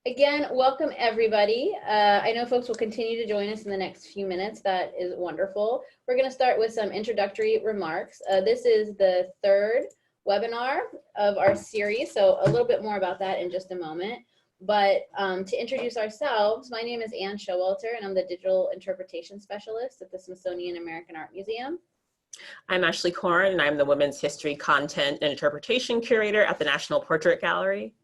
Again, welcome everybody. I know folks will continue to join us in the next few minutes. That is wonderful. We're going to start with some introductory remarks. This is the third webinar of our series, so a little bit more about that in just a moment. But to introduce ourselves, my name is Ann Showalter, and I'm the Digital Interpretation Specialist at the Smithsonian American Art Museum. I'm Ashley Korn, and I'm the Women's History Content and Interpretation Curator at the National Portrait Gallery.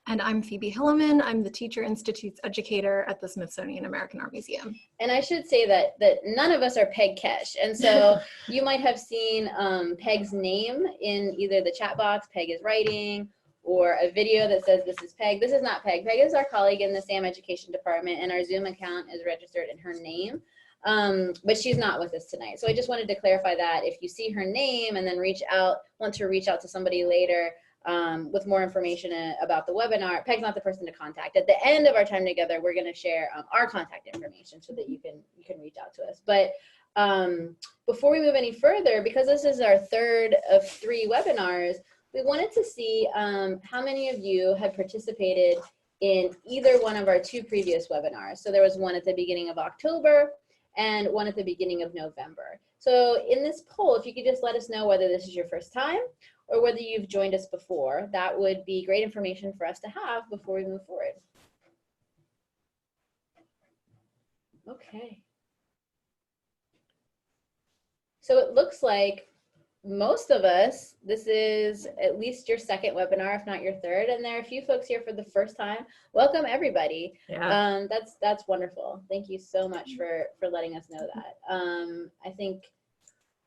And I'm Phoebe Hilleman. I'm the Teacher Institute's Educator at the Smithsonian American Art Museum. And I should say that none of us are Peg Kesh. And so you might have seen Peg's name in either the chat box, Peg is writing, or a video that says this is Peg. This is not Peg. Peg is our colleague in the SAM Education Department, and our Zoom account is registered in her name. But she's not with us tonight. So I just wanted to clarify that if you see her name and then want to reach out to somebody later, with more information about the webinar, Peg's not the person to contact. At the end of our time together, we're going to share our contact information so that you can reach out to us. But before we move any further, because this is our third of 3 webinars, we wanted to see how many of you had participated in either one of our 2 previous webinars. So there was one at the beginning of October and one at the beginning of November. So in this poll, if you could just let us know whether this is your first time or whether you've joined us before, that would be great information for us to have before we move forward. Okay. So it looks like most of us, this is at least your second webinar, if not your third, and there are a few folks here for the first time. Welcome everybody. Yeah. That's wonderful. Thank you so much for letting us know that. I think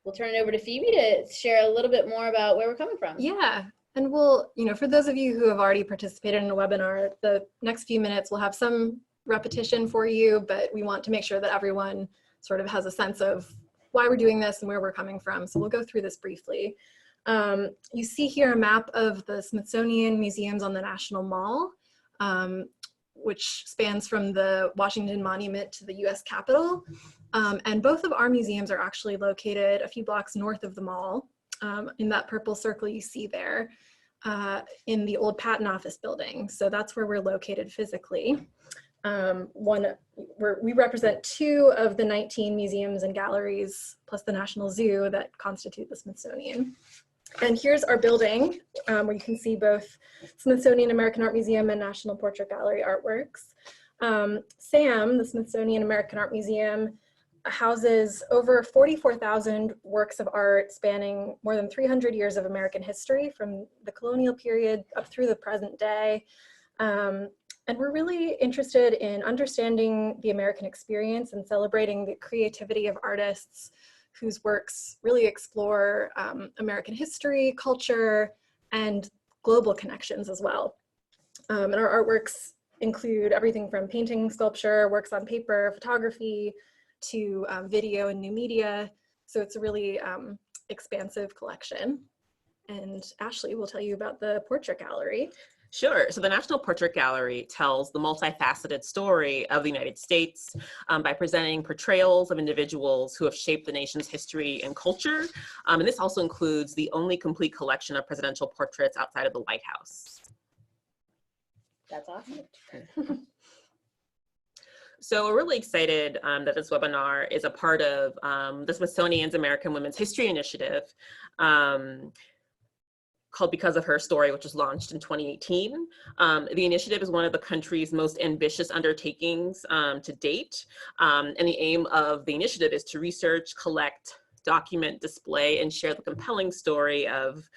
we'll turn it over to Phoebe to share a little bit more about where we're coming from. Yeah, and we'll, for those of you who have already participated in a webinar, the next few minutes will have some repetition for you, but we want to make sure that everyone sort of has a sense of why we're doing this and where we're coming from. So we'll go through this briefly. You see here a map of the Smithsonian museums on the National Mall, which spans from the Washington Monument to the US Capitol. And both of our museums are actually located a few blocks north of the mall, in that purple circle you see there, in the old patent office building. So that's where we're located physically. We represent 2 of the 19 museums and galleries, plus the National Zoo, that constitute the Smithsonian. And here's our building, where you can see both Smithsonian American Art Museum and National Portrait Gallery artworks. SAM, the Smithsonian American Art Museum, houses over 44,000 works of art spanning more than 300 years of American history, from the colonial period up through the present day. And we're really interested in understanding the American experience and celebrating the creativity of artists whose works really explore American history, culture, and global connections as well. And our artworks include everything from painting, sculpture, works on paper, photography, to video and new media. So it's a really expansive collection. And Ashley will tell you about the Portrait Gallery. Sure. So the National Portrait Gallery tells the multifaceted story of the United States by presenting portrayals of individuals who have shaped the nation's history and culture. And this also includes the only complete collection of presidential portraits outside of the White House. That's awesome. So we're really excited that this webinar is a part of the Smithsonian's American Women's History Initiative, called Because of Her Story, which was launched in 2018. The initiative is one of the country's most ambitious undertakings to date. And the aim of the initiative is to research, collect, document, display, and share the compelling story of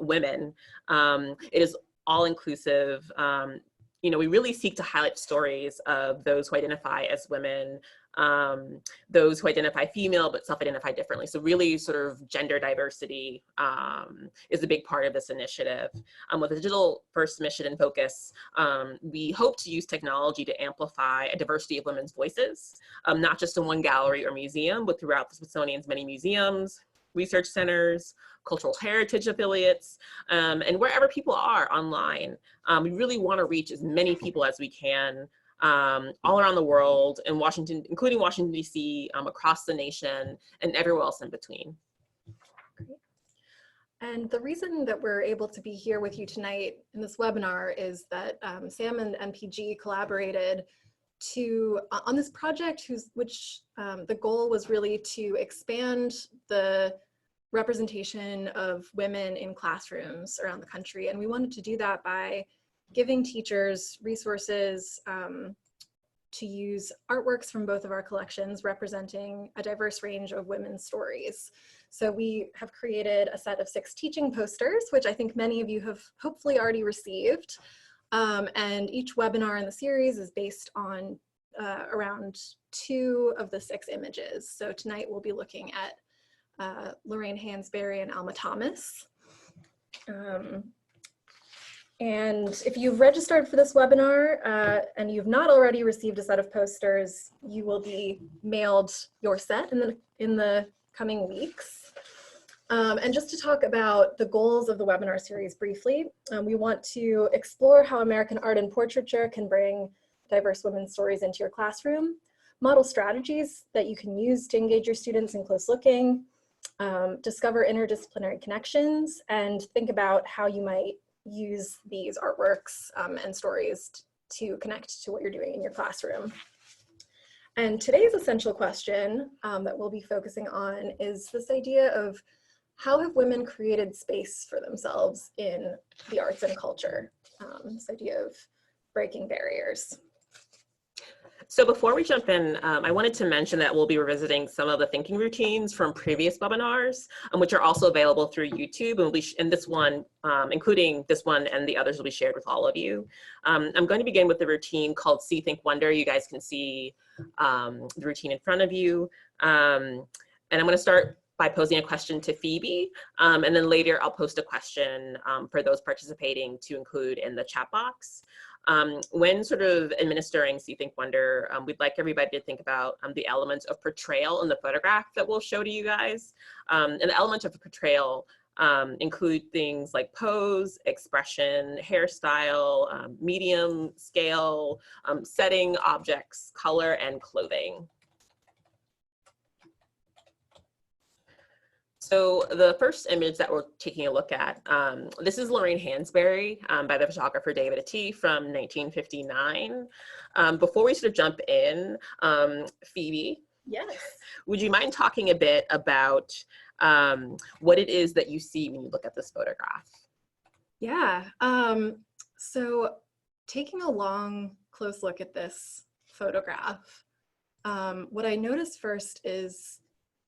women. It is all inclusive. We really seek to highlight stories of those who identify as women, those who identify female but self-identify differently. So really sort of gender diversity is a big part of this initiative. With a digital first mission and focus, we hope to use technology to amplify a diversity of women's voices, not just in one gallery or museum, but throughout the Smithsonian's many museums, research centers, cultural heritage affiliates, and wherever people are online. We really want to reach as many people as we can all around the world, in Washington, including Washington, D.C., across the nation, and everywhere else in between. And the reason that we're able to be here with you tonight in this webinar is that Sam and MPG collaborated on this project which the goal was really to expand the representation of women in classrooms around the country. And we wanted to do that by giving teachers resources to use artworks from both of our collections representing a diverse range of women's stories. So we have created a set of 6 teaching posters, which I think many of you have hopefully already received. And each webinar in the series is based on around 2 of the 6 images. So tonight we'll be looking at Lorraine Hansberry and Alma Thomas. And if you've registered for this webinar and you've not already received a set of posters, you will be mailed your set in the coming weeks. And just to talk about the goals of the webinar series briefly, we want to explore how American art and portraiture can bring diverse women's stories into your classroom, model strategies that you can use to engage your students in close looking, discover interdisciplinary connections, and think about how you might use these artworks and stories to connect to what you're doing in your classroom. And today's essential question that we'll be focusing on is this idea of how have women created space for themselves in the arts and culture? This idea of breaking barriers. So before we jump in, I wanted to mention that we'll be revisiting some of the thinking routines from previous webinars, which are also available through YouTube, and this one, including this one and the others will be shared with all of you. I'm going to begin with the routine called See, Think, Wonder. You guys can see the routine in front of you. And I'm going to start by posing a question to Phoebe, and then later I'll post a question for those participating to include in the chat box. When sort of administering See, Think, Wonder, we'd like everybody to think about the elements of portrayal in the photograph that we'll show to you guys. And the elements of portrayal include things like pose, expression, hairstyle, medium, scale, setting, objects, color, and clothing. So the first image that we're taking a look at, this is Lorraine Hansberry by the photographer David Attie from 1959. Before we sort of jump in, Phoebe, Yes. would you mind talking a bit about what it is that you see when you look at this photograph? Yeah. So taking a long, close look at this photograph, what I noticed first is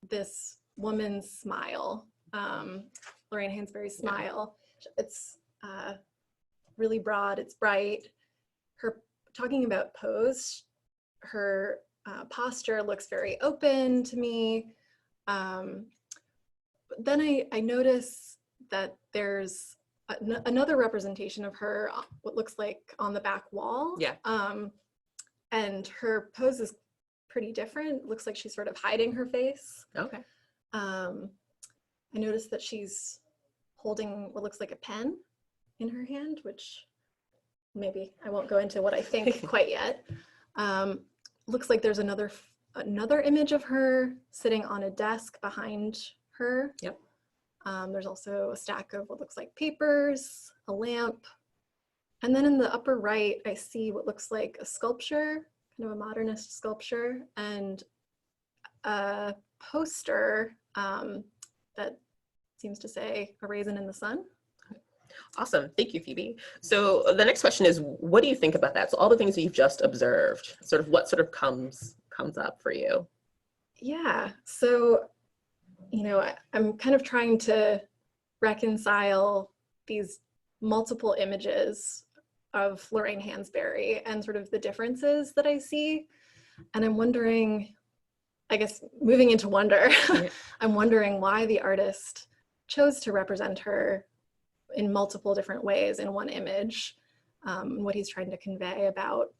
this woman's smile, Lorraine Hansberry's smile. It's really broad, it's bright. Her talking about pose, her posture looks very open to me. Then I notice that there's another representation of her, what looks like on the back wall. Yeah. And her pose is pretty different. It looks like she's sort of hiding her face. Okay. I noticed that she's holding what looks like a pen in her hand, which maybe I won't go into what I think quite yet. Looks like there's another image of her sitting on a desk behind her. Yep. There's also a stack of what looks like papers, a lamp. And then in the upper right, I see what looks like a sculpture, kind of a modernist sculpture, and a poster that seems to say "A Raisin in the Sun." Awesome, thank you, Phoebe. So the next question is, what do you think about that? So all the things that you've just observed, sort of what sort of comes up for you? Yeah, so, you know, I'm kind of trying to reconcile these multiple images of Lorraine Hansberry and sort of the differences that I see. And I'm wondering, I guess moving into wonder, I'm wondering why the artist chose to represent her in multiple different ways in one image, what he's trying to convey about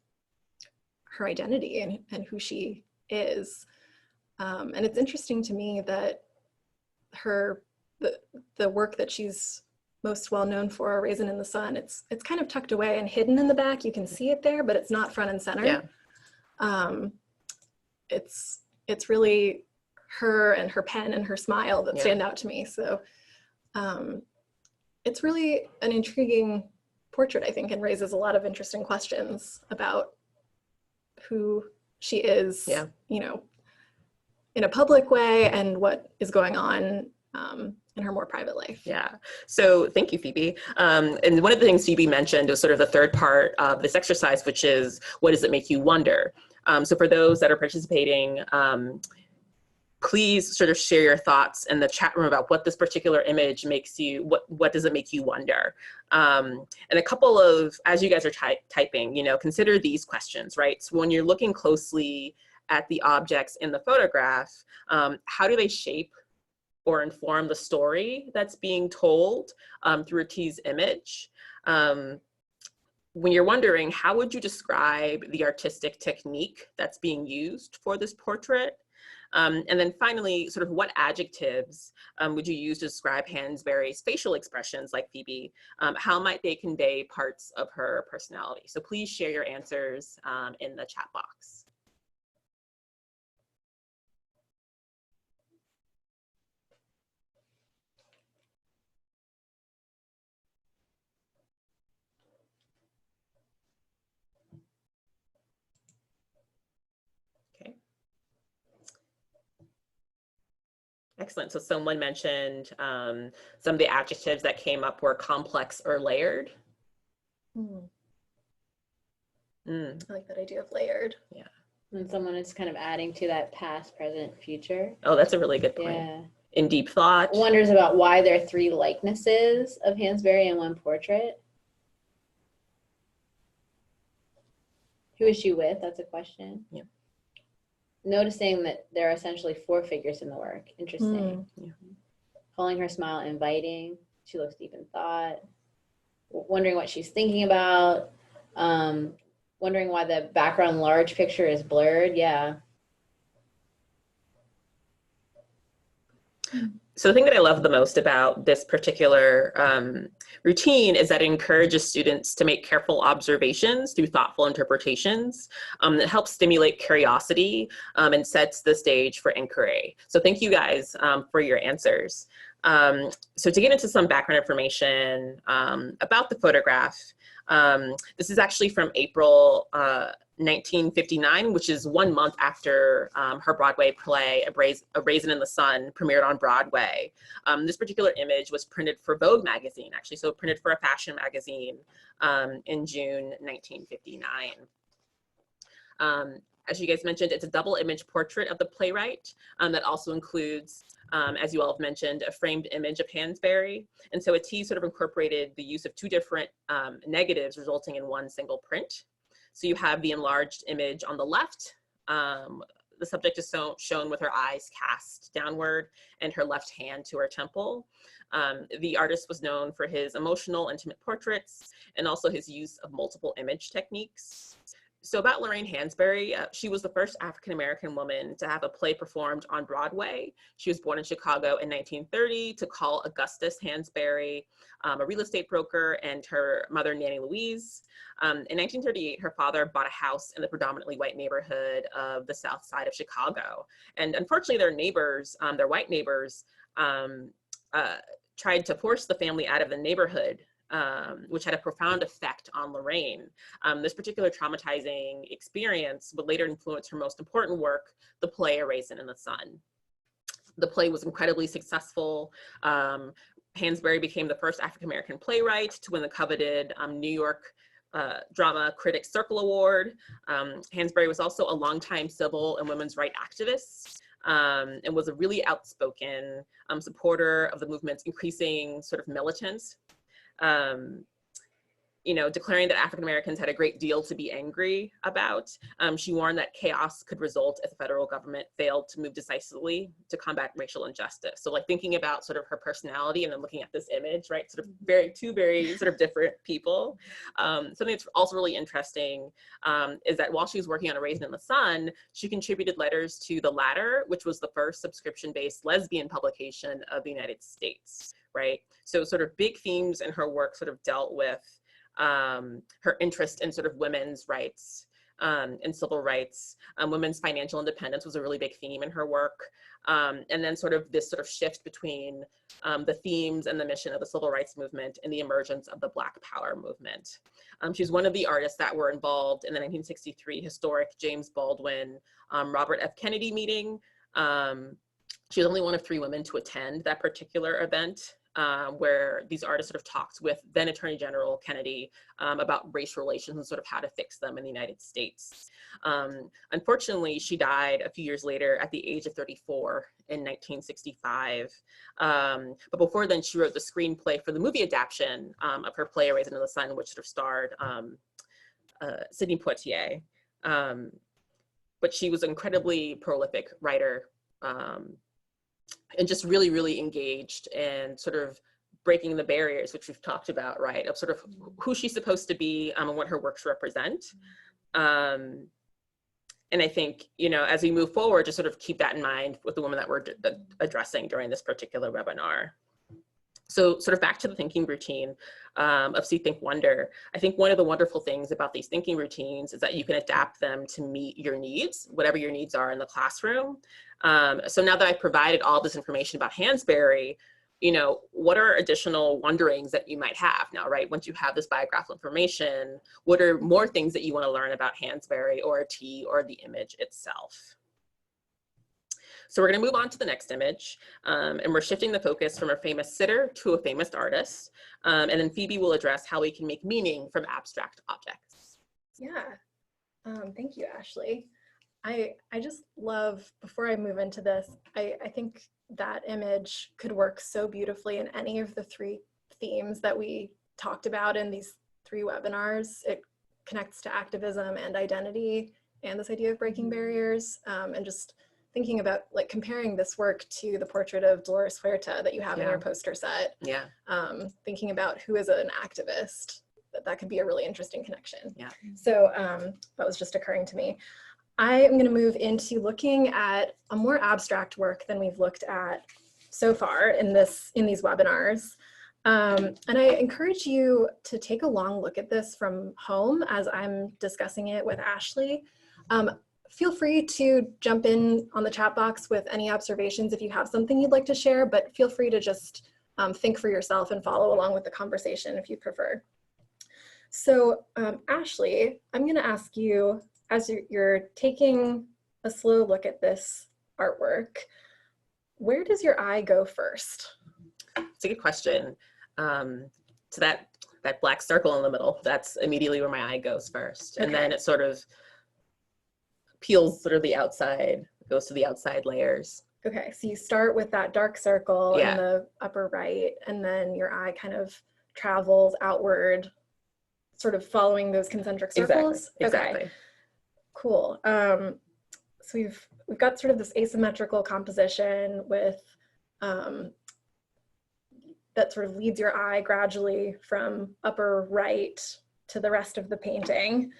her identity and who she is. And it's interesting to me that the work that she's most well known for, A Raisin in the Sun, it's kind of tucked away and hidden in the back. You can see it there, but it's not front and center. Yeah. It's really her and her pen and her smile that stand out to me. So It's really an intriguing portrait, I think, and raises a lot of interesting questions about who she is, you know, in a public way and what is going on in her more private life. Yeah. So thank you, Phoebe. And one of the things Phoebe mentioned was sort of the third part of this exercise, which is, what does it make you wonder? So for those that are participating, please sort of share your thoughts in the chat room about what this particular image makes you, what does it make you wonder? And a couple of, as you guys are typing, you know, consider these questions, right? So when you're looking closely at the objects in the photograph, how do they shape or inform the story that's being told through Attie's image? When you're wondering, how would you describe the artistic technique that's being used for this portrait? And then finally, sort of what adjectives would you use to describe Hansberry's facial expressions, like Phoebe? How might they convey parts of her personality? So please share your answers in the chat box. Okay. Excellent. So someone mentioned some of the adjectives that came up were complex or layered. I like that idea of layered. Yeah. And someone is kind of adding to that past, present, future. Oh, that's a really good point. Yeah. In deep thought. Wonders about why there are 3 likenesses of Hansberry in one portrait. Who is she with? That's a question. Yeah. Noticing that there are essentially 4 figures in the work. Interesting. Yeah. Calling her smile inviting. She looks deep in thought. Wondering what she's thinking about. Wondering why the background large picture is blurred. Yeah. So the thing that I love the most about this particular routine is that it encourages students to make careful observations through thoughtful interpretations. That helps stimulate curiosity and sets the stage for inquiry. So thank you guys for your answers. So to get into some background information about the photograph, this is actually from April 1959, which is 1 month after her Broadway play, A Raisin in the Sun, premiered on Broadway. This particular image was printed for Vogue magazine, actually, so printed for a fashion magazine in June 1959. As you guys mentioned, it's a double image portrait of the playwright that also includes, as you all have mentioned, a framed image of Hansberry. And so Attie sort of incorporated the use of 2 different negatives resulting in one single print. So you have the enlarged image on the left. The subject is shown with her eyes cast downward and her left hand to her temple. The artist was known for his emotional, intimate portraits and also his use of multiple image techniques. So about Lorraine Hansberry, she was the first African-American woman to have a play performed on Broadway. She was born in Chicago in 1930 to call Augustus Hansberry, a real estate broker, and her mother, Nanny Louise. In 1938, her father bought a house in the predominantly white neighborhood of the south side of Chicago. And unfortunately, their neighbors, their white neighbors, tried to force the family out of the neighborhood, which had a profound effect on Lorraine. This particular traumatizing experience would later influence her most important work, the play A Raisin in the Sun. The play was incredibly successful. Hansberry became the first African-American playwright to win the coveted New York Drama Critics Circle Award. Hansberry was also a longtime civil and women's rights activist. And was a really outspoken supporter of the movement's increasing sort of militance. You know, declaring that African Americans had a great deal to be angry about. She warned that chaos could result if the federal government failed to move decisively to combat racial injustice. So like thinking about sort of her personality and then looking at this image, right? Sort of two very sort of different people. Something that's also really interesting is that while she was working on A Raisin in the Sun, she contributed letters to The Ladder, which was the first subscription-based lesbian publication of the United States, right? So sort of big themes in her work sort of dealt with her interest in sort of women's rights and civil rights. Women's financial independence was a really big theme in her work. And then sort of this sort of shift between the themes and the mission of the civil rights movement and the emergence of the Black Power movement. She's one of the artists that were involved in the 1963 historic James Baldwin, Robert F. Kennedy meeting. She was only one of 3 women to attend that particular event, where these artists sort of talked with then Attorney General Kennedy about race relations and sort of how to fix them in the United States. Unfortunately, she died a few years later at the age of 34 in 1965. But before then, she wrote the screenplay for the movie adaptation of her play, Raisin in the Sun, which sort of starred Sidney Poitier. But she was an incredibly prolific writer, and just really, really engaged and sort of breaking the barriers, which we've talked about, right, of sort of who she's supposed to be and what her works represent. And I think, you know, as we move forward, just sort of keep that in mind with the women that we're addressing during this particular webinar. So sort of back to the thinking routine of See, Think, Wonder. I think one of the wonderful things about these thinking routines is that you can adapt them to meet your needs, whatever your needs are in the classroom. So now that I've provided all this information about Hansberry, you know, what are additional wonderings that you might have now, right? Once you have this biographical information, what are more things that you want to learn about Hansberry or Attie or the image itself? So we're going to move on to the next image, and we're shifting the focus from a famous sitter to a famous artist. And then Phoebe will address how we can make meaning from abstract objects. Yeah, thank you, Ashley. I just love, before I move into this, I think that image could work so beautifully in any of the 3 themes that we talked about in these 3 webinars. It connects to activism and identity and this idea of breaking barriers, and just thinking about like comparing this work to the portrait of Dolores Huerta that you have in your poster set. Yeah. Thinking about who is an activist, that could be a really interesting connection. Yeah. So that was just occurring to me. I am going to move into looking at a more abstract work than we've looked at so far in these webinars. And I encourage you to take a long look at this from home as I'm discussing it with Ashley. Feel free to jump in on the chat box with any observations if you have something you'd like to share, but feel free to just think for yourself and follow along with the conversation if you prefer. So Ashley, I'm going to ask you, as you're taking a slow look at this artwork, where does your eye go first? It's a good question. So that black circle in the middle, that's immediately where my eye goes first. And then it sort of peels sort of the outside, goes to the outside layers. Okay, so you start with that dark circle in the upper right, and then your eye kind of travels outward, sort of following those concentric circles? Exactly. Okay. Cool. So we've got sort of this asymmetrical composition with that sort of leads your eye gradually from upper right to the rest of the painting.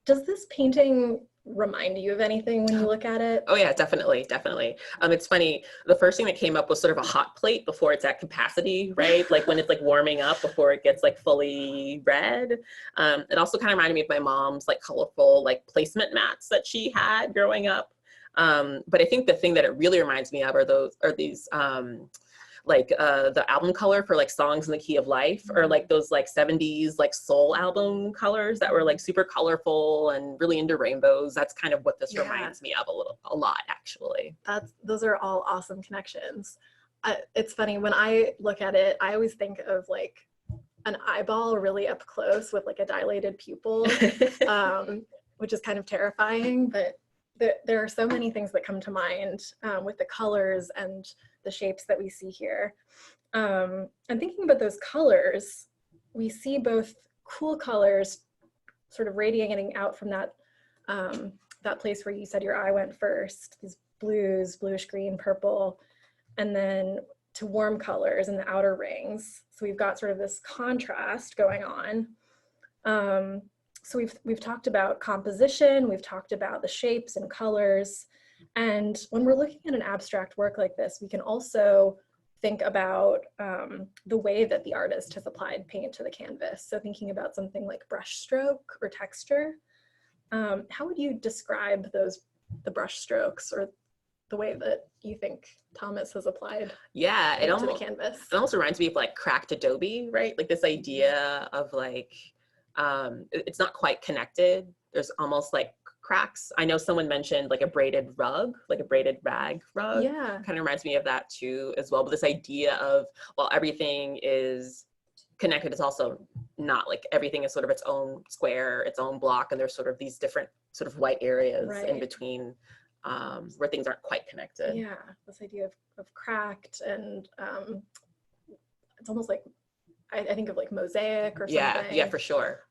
Does this painting remind you of anything when you look at it? Oh yeah, definitely, definitely. It's funny, the first thing that came up was sort of a hot plate before it's at capacity, right? Like when it's like warming up before it gets like fully red. It also kind of reminded me of my mom's like colorful like placement mats that she had growing up. But I think the thing that it really reminds me of are these like the album color for like Songs in the Key of Life, or like those like 70s like soul album colors that were like super colorful and really into rainbows. That's kind of what this reminds me of a lot actually. Those are all awesome connections. It's funny, when I look at it, I always think of like an eyeball really up close with like a dilated pupil, which is kind of terrifying, but there are so many things that come to mind with the colors and the shapes that we see here. And thinking about those colors, we see both cool colors sort of radiating out from that, that place where you said your eye went first, these blues, bluish green, purple, and then to warm colors in the outer rings. So we've got sort of this contrast going on. So we've talked about composition, we've talked about the shapes and colors, and when we're looking at an abstract work like this, we can also think about the way that the artist has applied paint to the canvas. So thinking about something like brush stroke or texture. How would you describe the brush strokes or the way that you think Thomas has applied paint to the canvas? It almost reminds me of like cracked Adobe, right? Like this idea of like, it's not quite connected. There's almost like cracks. I know someone mentioned like a braided rug, like a braided rag rug. Yeah. Kind of reminds me of that too as well. But this idea of, well, everything is connected, it's also not. Like everything is sort of its own square, its own block, and there's sort of these different sort of white areas in between where things aren't quite connected. Yeah, this idea of cracked, and it's almost like, I think of like mosaic or something. Yeah, for sure.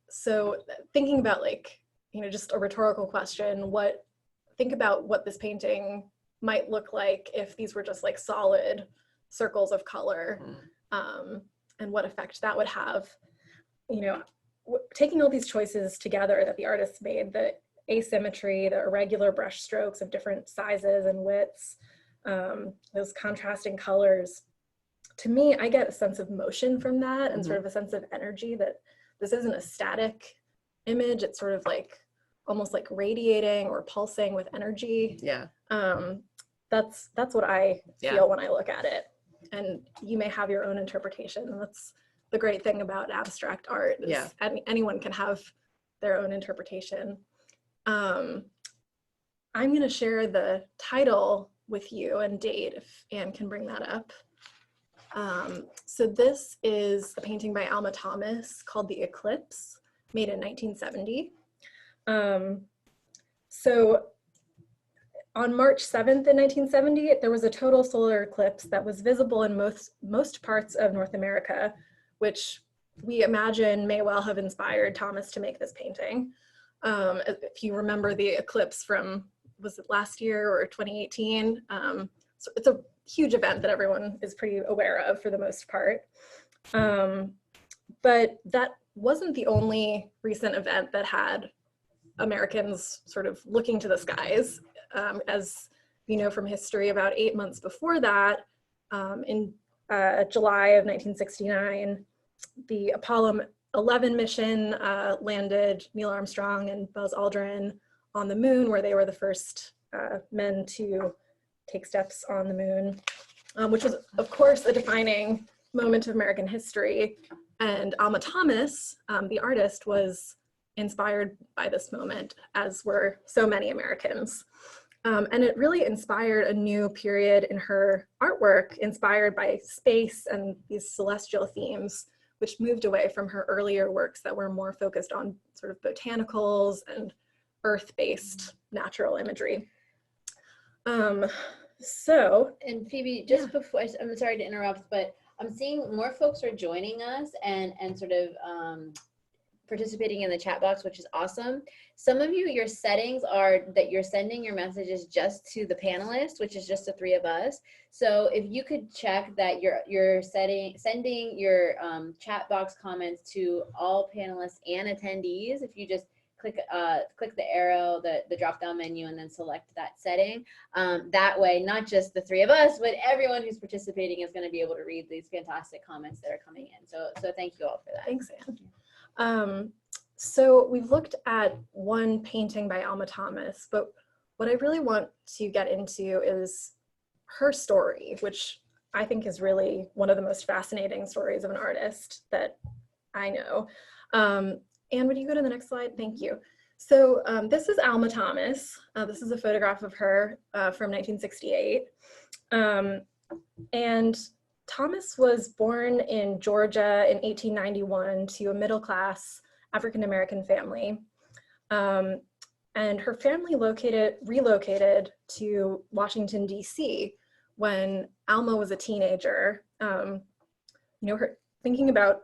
So thinking about like, just a rhetorical question, think about what this painting might look like if these were just like solid circles of color, and what effect that would have. Taking all these choices together that the artist made, the asymmetry, the irregular brush strokes of different sizes and widths, those contrasting colors, to me, I get a sense of motion from that, and sort of a sense of energy, that this isn't a static image. It's sort of like almost like radiating or pulsing with energy. Yeah. That's what I feel when I look at it. And you may have your own interpretation. And that's the great thing about abstract art, is anyone can have their own interpretation. I'm going to share the title with you and date, if Anne can bring that up. So this is a painting by Alma Thomas called The Eclipse, made in 1970. So on March 7th in 1970, there was a total solar eclipse that was visible in most parts of North America, which we imagine may well have inspired Thomas to make this painting. If you remember the eclipse from, was it last year or 2018? So it's a huge event that everyone is pretty aware of for the most part. But that wasn't the only recent event that had Americans sort of looking to the skies. As you know from history, about 8 months before that, in July of 1969, the Apollo 11 mission landed Neil Armstrong and Buzz Aldrin on the moon, where they were the first men to take steps on the moon, which was, of course, a defining moment of American history. And Alma Thomas, the artist, was inspired by this moment, as were so many Americans. And it really inspired a new period in her artwork, inspired by space and these celestial themes, which moved away from her earlier works that were more focused on sort of botanicals and earth-based natural imagery. And Phoebe, just before, I'm sorry to interrupt, but I'm seeing more folks are joining us and sort of participating in the chat box, which is awesome. Some of you, your settings are that you're sending your messages just to the panelists, which is just the three of us. So if you could check that you're sending your chat box comments to all panelists and attendees, if you just click the arrow, the drop down menu, and then select that setting. That way, not just the three of us, but everyone who's participating is going to be able to read these fantastic comments that are coming in. So thank you all for that. Thanks, Anne. So we've looked at one painting by Alma Thomas, but what I really want to get into is her story, which I think is really one of the most fascinating stories of an artist that I know. Anne, would you go to the next slide? Thank you. So this is Alma Thomas. This is a photograph of her from 1968. And Thomas was born in Georgia in 1891 to a middle-class African-American family. And her family relocated to Washington, D.C. when Alma was a teenager. Thinking about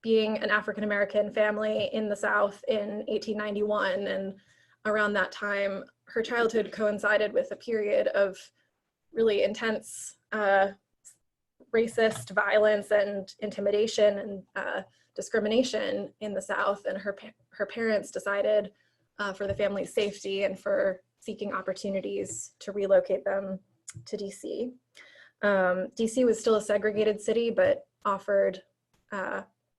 being an African-American family in the South in 1891, and around that time, her childhood coincided with a period of really intense racist violence and intimidation and discrimination in the South, and her parents decided for the family's safety and for seeking opportunities to relocate them to DC. DC was still a segregated city, but offered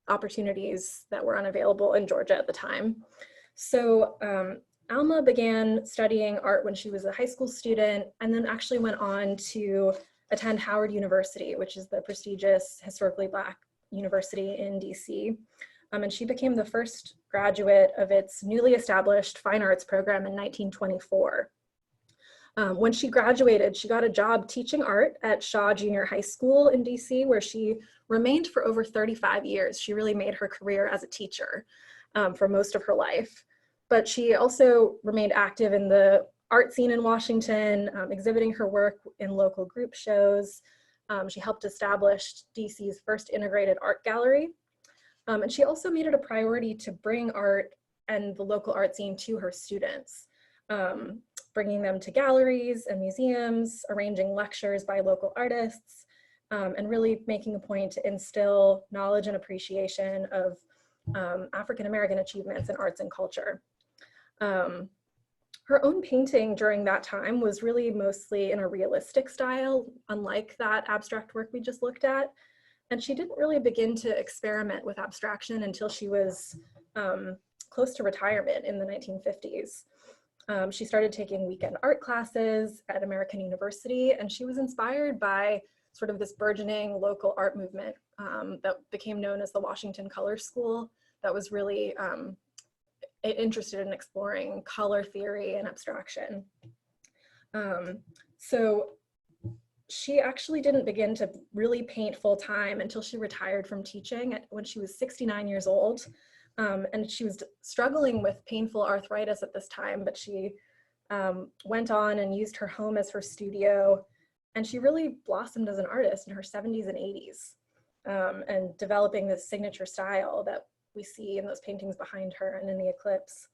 opportunities that were unavailable in Georgia at the time. So Alma began studying art when she was a high school student, and then actually went on to attend Howard University, which is the prestigious historically Black university in DC. And she became the first graduate of its newly established fine arts program in 1924. When she graduated, she got a job teaching art at Shaw Junior High School in DC, where she remained for over 35 years. She really made her career as a teacher for most of her life. But she also remained active in the art scene in Washington, exhibiting her work in local group shows. She helped establish DC's first integrated art gallery. And she also made it a priority to bring art and the local art scene to her students, bringing them to galleries and museums, arranging lectures by local artists, and really making a point to instill knowledge and appreciation of African-American achievements in arts and culture. Her own painting during that time was really mostly in a realistic style, unlike that abstract work we just looked at. And she didn't really begin to experiment with abstraction until she was close to retirement in the 1950s. She started taking weekend art classes at American University, and she was inspired by sort of this burgeoning local art movement that became known as the Washington Color School, that was really interested in exploring color theory and abstraction. So she actually didn't begin to really paint full time until she retired from teaching when she was 69 years old. And she was struggling with painful arthritis at this time, but she went on and used her home as her studio. And she really blossomed as an artist in her 70s and 80s, and developing this signature style that we see in those paintings behind her and in the Eclipse.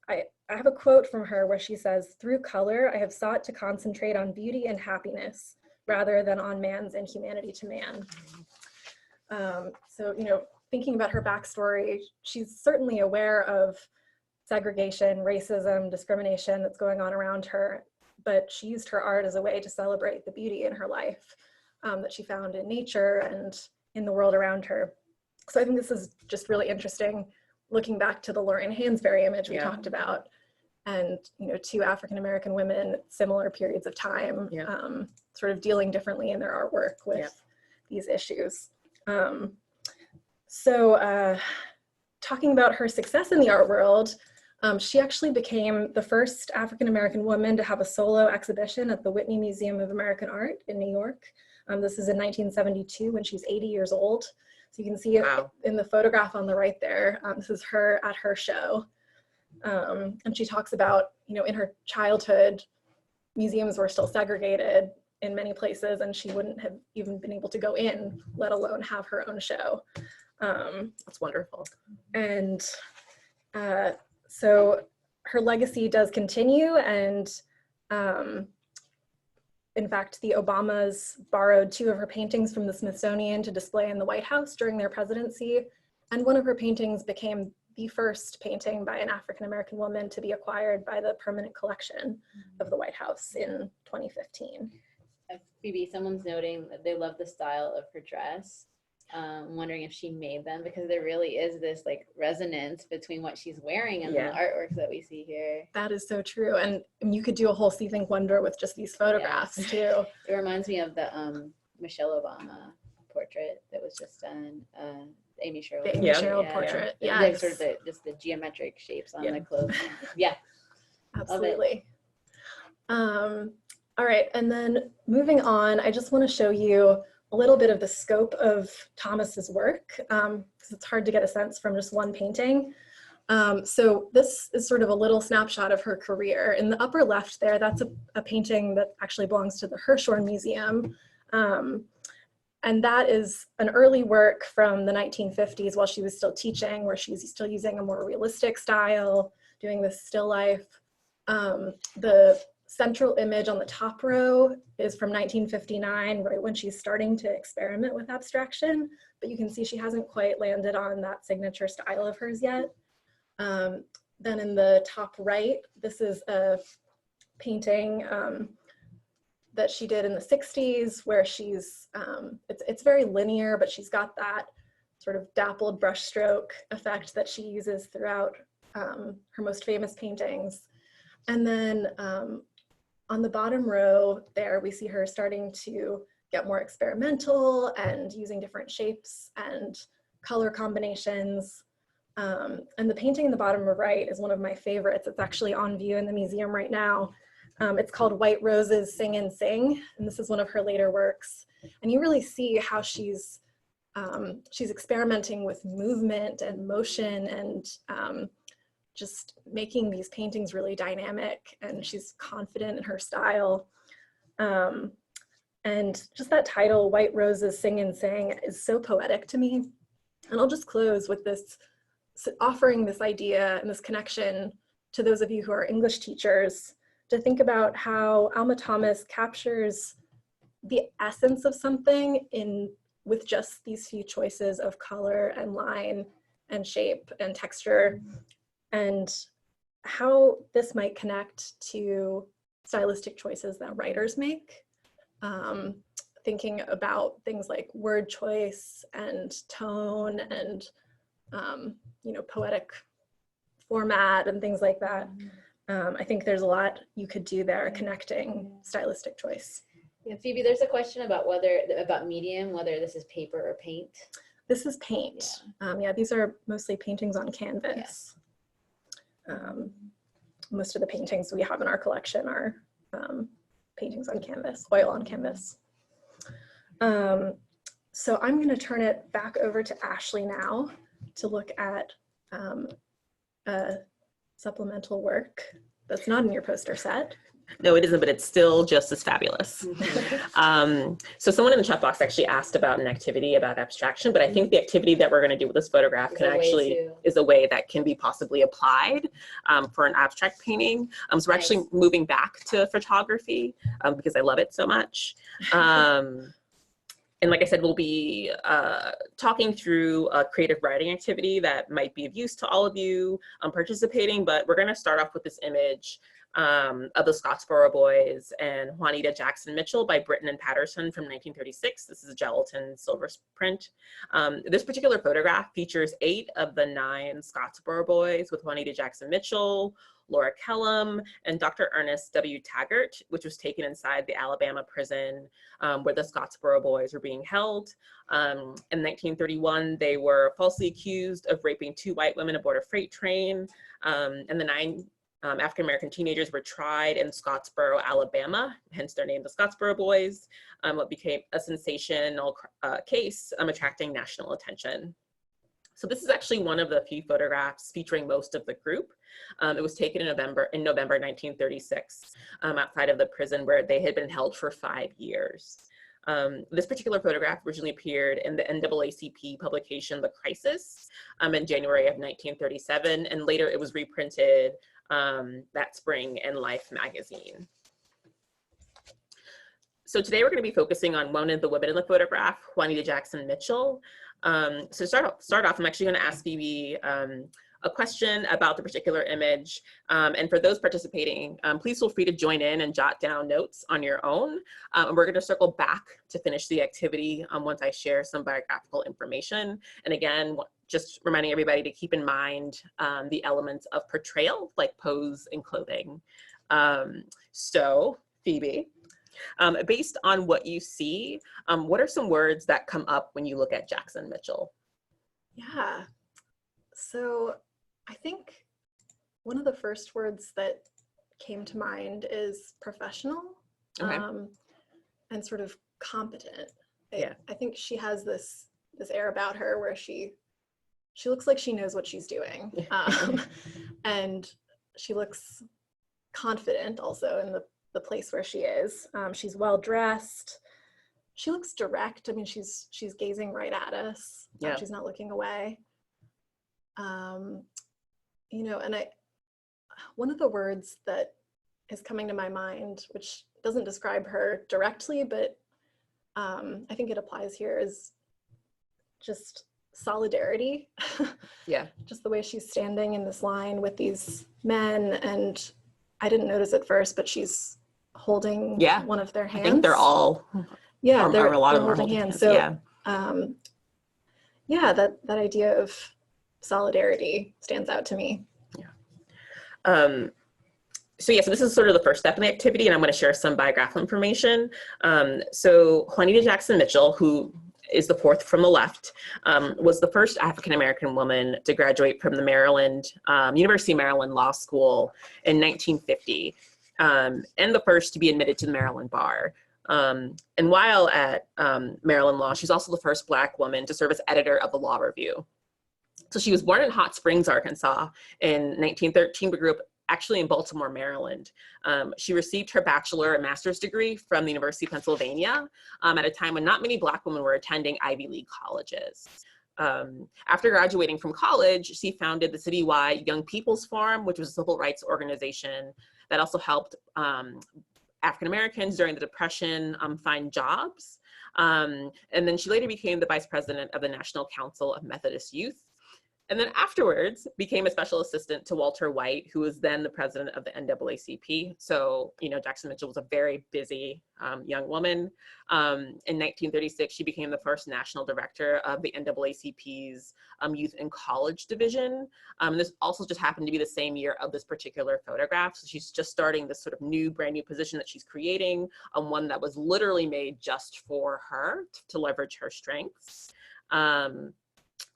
I have a quote from her where she says, "Through color, I have sought to concentrate on beauty and happiness rather than on man's inhumanity to man." So, you know, thinking about her backstory, she's certainly aware of segregation, racism, discrimination that's going on around her, but she used her art as a way to celebrate the beauty in her life that she found in nature and in the world around her. So I think this is just really interesting, looking back to the Lorraine Hansberry image we talked about, and, you know, two African-American women at similar periods of time, sort of dealing differently in their artwork with these issues. So talking about her success in the art world, she actually became the first African-American woman to have a solo exhibition at the Whitney Museum of American Art in New York. This is in 1972 when she's 80 years old. So you can see it in the photograph on the right there. This is her at her show. And she talks about, you know, in her childhood, museums were still segregated in many places, and she wouldn't have even been able to go in, let alone have her own show. That's wonderful. And so her legacy does continue, and in fact, the Obamas borrowed 2 of her paintings from the Smithsonian to display in the White House during their presidency. And one of her paintings became the first painting by an African-American woman to be acquired by the permanent collection of the White House in 2015. Phoebe, someone's noting that they love the style of her dress. I'm wondering if she made them, because there really is this like resonance between what she's wearing and the artworks that we see here. That is so true. And you could do a whole See Think Wonder with just these photographs too. It reminds me of the Michelle Obama portrait that was just done, Amy Sherwood. The Amy Sherwood portrait. Yeah. Like sort of just the geometric shapes on the clothes. Absolutely. All right, and then moving on, I just want to show you a little bit of the scope of Thomas's work, because it's hard to get a sense from just one painting. So this is sort of a little snapshot of her career. In the upper left there, that's a painting that actually belongs to the Hirshhorn Museum. And that is an early work from the 1950s while she was still teaching, where she was still using a more realistic style, doing this still life. The central image on the top row is from 1959, right when she's starting to experiment with abstraction, but you can see she hasn't quite landed on that signature style of hers yet. Then in the top right, this is a painting that she did in the 60s, where she's, it's very linear, but she's got that sort of dappled brushstroke effect that she uses throughout her most famous paintings. And then on the bottom row there, we see her starting to get more experimental and using different shapes and color combinations. And the painting in the bottom right is one of my favorites. It's actually on view in the museum right now. It's called White Roses Sing and Sing, and this is one of her later works. And you really see how she's experimenting with movement and motion and just making these paintings really dynamic, and she's confident in her style. And just that title, White Roses Sing and Sing, is so poetic to me. And I'll just close with this, offering this idea and this connection to those of you who are English teachers, to think about how Alma Thomas captures the essence of something with just these few choices of color and line and shape and texture, and how this might connect to stylistic choices that writers make. Thinking about things like word choice and tone and poetic format and things like that. I think there's a lot you could do there connecting stylistic choice. Yeah, Phoebe, there's a question about medium, whether this is paper or paint. This is paint. Yeah, these are mostly paintings on canvas. Most of the paintings we have in our collection are paintings on canvas, oil on canvas. So I'm going to turn it back over to Ashley now to look at a supplemental work that's not in your poster set. No, it isn't, but it's still just as fabulous. So someone in the chat box actually asked about an activity about abstraction, but I think the activity that we're going to do with this photograph is a way that can be possibly applied for an abstract painting. So we're actually moving back to photography because I love it so much. And like I said, we'll be talking through a creative writing activity that might be of use to all of you participating, but we're going to start off with this image of the Scottsboro Boys and Juanita Jackson Mitchell by Britton and Patterson from 1936. This is a gelatin silver print. This particular photograph features 8 of the 9 Scottsboro Boys with Juanita Jackson Mitchell, Laura Kellum, and Dr. Ernest W. Taggart, which was taken inside the Alabama prison where the Scottsboro Boys were being held. In 1931, they were falsely accused of raping 2 white women aboard a freight train, and the 9 African-American teenagers were tried in Scottsboro, Alabama, hence their name, the Scottsboro Boys, what became a sensational case attracting national attention. So this is actually one of the few photographs featuring most of the group. It was taken in November 1936 outside of the prison where they had been held for 5 years. This particular photograph originally appeared in the NAACP publication, The Crisis, in January of 1937, and later it was reprinted that spring in Life magazine. So today we're going to be focusing on one of the women in the photograph, Juanita Jackson Mitchell. So to start off, I'm actually going to ask Phoebe a question about the particular image. And for those participating, please feel free to join in and jot down notes on your own. And we're going to circle back to finish the activity once I share some biographical information. And again, just reminding everybody to keep in mind the elements of portrayal, like pose and clothing. So Phoebe, based on what you see, what are some words that come up when you look at Jackson Mitchell? Yeah, so I think one of the first words that came to mind is professional, okay. And sort of competent. Yeah. I think she has this air about her where she looks like she knows what she's doing, and she looks confident also in the place where she is. She's well dressed. She looks direct. I mean, she's gazing right at us. Yeah. She's not looking away. And one of the words that is coming to my mind, which doesn't describe her directly, but I think it applies here, is just solidarity. Yeah. Just the way she's standing in this line with these men, and I didn't notice at first, but she's holding Yeah. one of their hands. I think they're all, yeah, or a lot of them are holding holding hands. hands. So Yeah. yeah, that idea of solidarity stands out to me. Yeah. So yeah, so this is sort of the first step in the activity, and I'm going to share some biographical information. So Juanita Jackson Mitchell, who is the fourth from the left, was the first African-American woman to graduate from the University of Maryland Law School in 1950, and the first to be admitted to the Maryland bar. And while at Maryland Law, she's also the first Black woman to serve as editor of the Law Review. So she was born in Hot Springs, Arkansas in 1913, but grew up actually in Baltimore, Maryland. She received her bachelor and master's degree from the University of Pennsylvania at a time when not many Black women were attending Ivy League colleges. After graduating from college, she founded the citywide Young People's Forum, which was a civil rights organization that also helped African Americans during the Depression find jobs. And then she later became the vice president of the National Council of Methodist Youth. And then afterwards became a special assistant to Walter White, who was then the president of the NAACP. So, you know, Jackson Mitchell was a very busy young woman. In 1936, she became the first national director of the NAACP's Youth and College Division. This also just happened to be the same year of this particular photograph. So she's just starting this sort of brand new position that she's creating, one that was literally made just for her to leverage her strengths.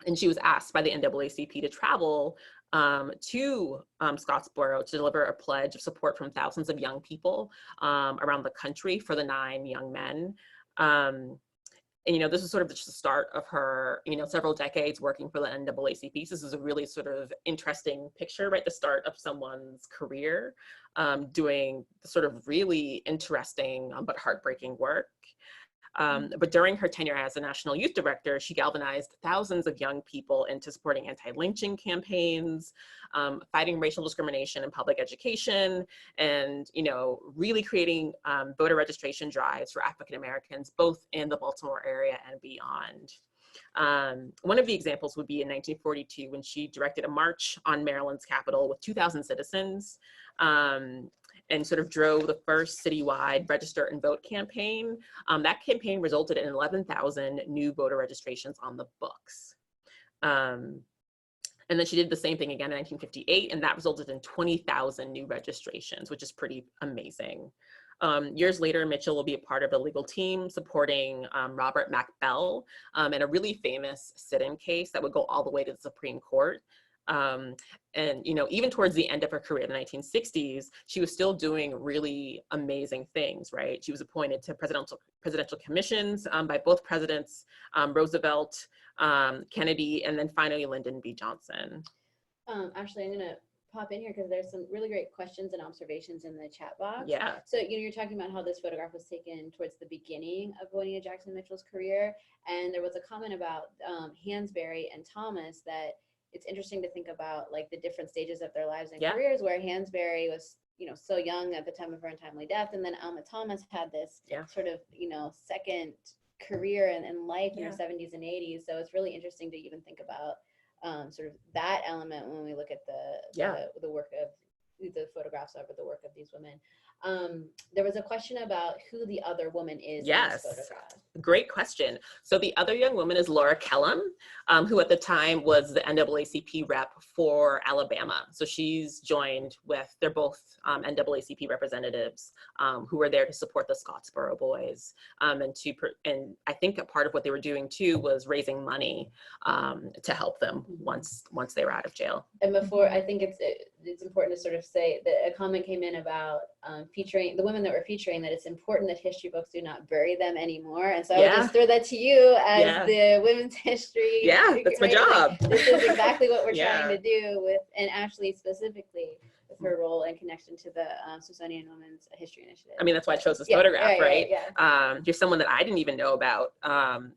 And she was asked by the NAACP to travel to Scottsboro to deliver a pledge of support from thousands of young people around the country for the 9 young men. And, you know, this is sort of just the start of her, you know, several decades working for the NAACP. So this is a really sort of interesting picture, right? The start of someone's career doing sort of really interesting but heartbreaking work. But during her tenure as a national youth director, she galvanized thousands of young people into supporting anti-lynching campaigns, fighting racial discrimination in public education, and, you know, really creating voter registration drives for African Americans, both in the Baltimore area and beyond. One of the examples would be in 1942 when she directed a march on Maryland's Capitol with 2,000 citizens. And sort of drove the first citywide register and vote campaign. That campaign resulted in 11,000 new voter registrations on the books. And then she did the same thing again in 1958, and that resulted in 20,000 new registrations, which is pretty amazing. Years later, Mitchell will be a part of a legal team supporting Robert Mac Bell in a really famous sit-in case that would go all the way to the Supreme Court. And, you know, even towards the end of her career in the 1960s, she was still doing really amazing things, right? She was appointed to presidential commissions by both presidents, Roosevelt, Kennedy, and then finally Lyndon B. Johnson. Actually, I'm going to pop in here because there's some really great questions and observations in the chat box. Yeah. So, you know, you're talking about how this photograph was taken towards the beginning of Juanita Jackson Mitchell's career. And there was a comment about Hansberry and Thomas that it's interesting to think about like the different stages of their lives and careers, where Hansberry was, you know, so young at the time of her untimely death. And then Alma Thomas had this sort of, you know, second career in life in her 70s and 80s. So it's really interesting to even think about sort of that element when we look at the work of the photographs of the work of these women. There was a question about who the other woman is in this photograph. Great question. So the other young woman is Laura Kellum, who at the time was the NAACP rep for Alabama. So she's joined with, they're both NAACP representatives who were there to support the Scottsboro Boys. And I think a part of what they were doing too was raising money to help them once they were out of jail. And before, I think it's important to sort of say that a comment came in about featuring the women that we're featuring, that it's important that history books do not bury them anymore. And so I would just throw that to you as the women's history. Yeah, that's my job. Like, this is exactly what we're trying to do with, and Ashley specifically with her role and connection to the Smithsonian Women's History Initiative. I mean, that's why I chose this photograph, right? Yeah. You're someone that I didn't even know about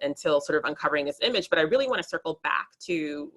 until sort of uncovering this image, but I really want to circle back to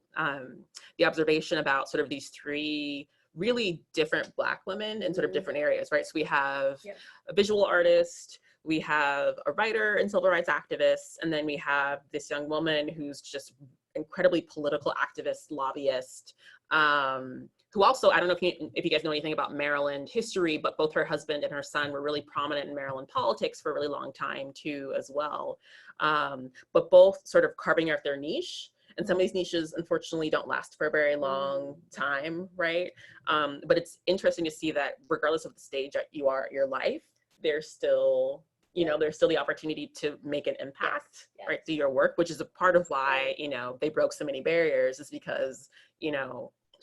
the observation about sort of these 3 really different Black women in sort of different areas, right? So we have a visual artist, we have a writer and civil rights activist, and then we have this young woman who's just incredibly political activist, lobbyist, who also, I don't know if you guys know anything about Maryland history, but both her husband and her son were really prominent in Maryland politics for a really long time too, as well. But both sort of carving out their niche. And some of these niches, unfortunately, don't last for a very long time, right? But it's interesting to see that regardless of the stage that you are at your life, there's still, there's still the opportunity to make an impact, right, through your work, which is a part of why, they broke so many barriers, is because,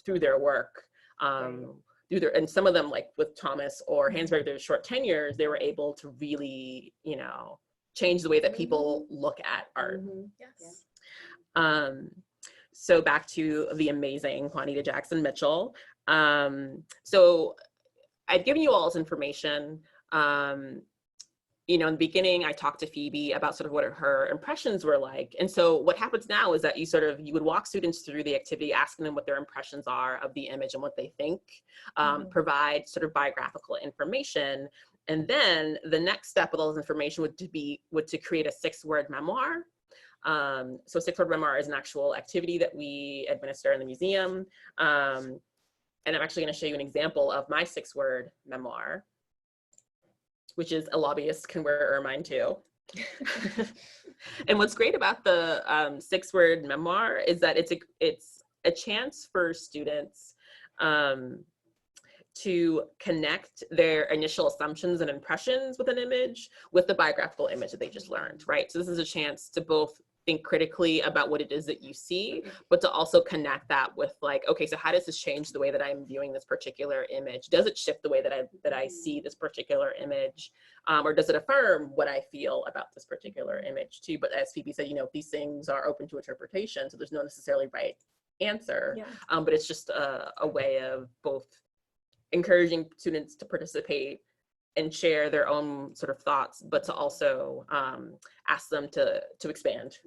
through their work, and some of them, like with Thomas or Hansberry, their short tenures, they were able to really, change the way that people look at art. Yes. So back to the amazing Juanita Jackson Mitchell. So I've given you all this information. In the beginning, I talked to Phoebe about sort of what her impressions were like. And so what happens now is that you would walk students through the activity, asking them what their impressions are of the image and what they think, provide sort of biographical information. And then the next step with all this information would to create a 6-word memoir. So 6-word memoir is an actual activity that we administer in the museum. And I'm actually going to show you an example of my 6-word memoir, which is a lobbyist can wear ermine too. And what's great about the 6-word memoir is that it's a chance for students to connect their initial assumptions and impressions with an image with the biographical image that they just learned, right? So this is a chance to both think critically about what it is that you see, but to also connect that with like, okay, so how does this change the way that I'm viewing this particular image? Does it shift the way that I see this particular image? Or does it affirm what I feel about this particular image too? But as Phoebe said, these things are open to interpretation, so there's no necessarily right answer, but it's just a way of both encouraging students to participate and share their own sort of thoughts, but to also ask them to expand